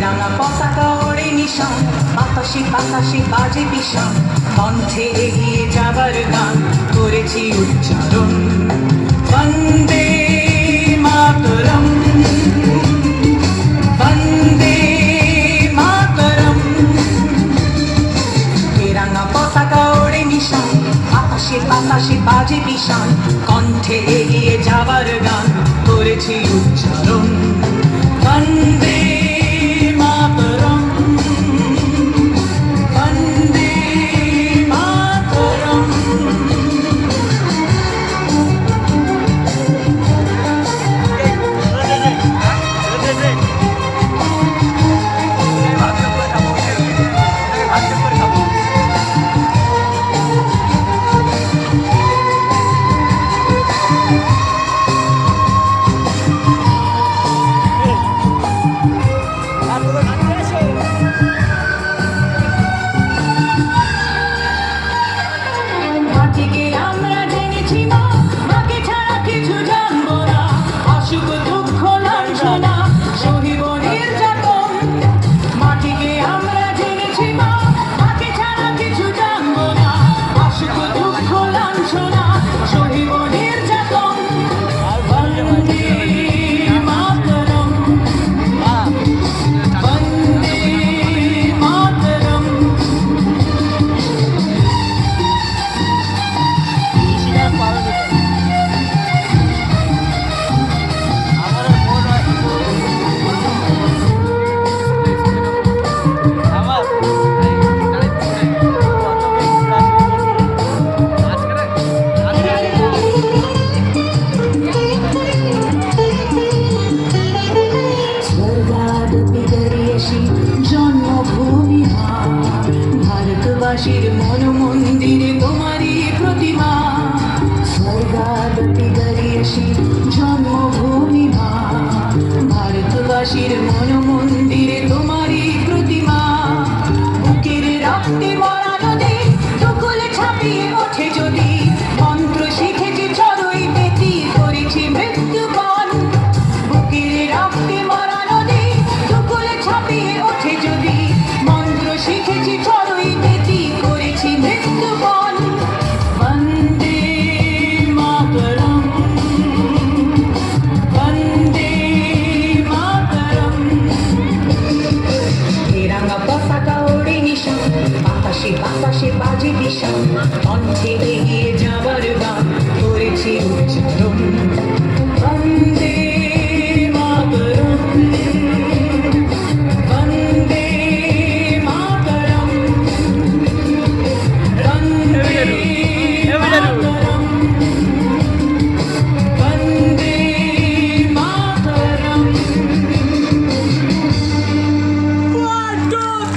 রাঙা পতাকা ওড়ে নিশান, বাতাসে বাতাসে বাজে বিষাণ, কণ্ঠে এগিয়ে যাবার গান করেছি উচ্চারণ। বন্দে মাতরম, বন্দে মাতরম। রাঙা পতাকা ওড়ে নিশান, বাতাসে বাতাসে বাজে বিষাণ, কণ্ঠে এগিয়ে যাবার গান করেছি উচ্চারণ। বন্দে মাতরম, বন্দে মাতরম। জন্মভূমি ভারতবাসীর মন মন্দিরে তোমারই প্রতিমা। স্বর্গাদপি গরিয়সী জন্মভূমি ভারতবাসীর মন মন্দির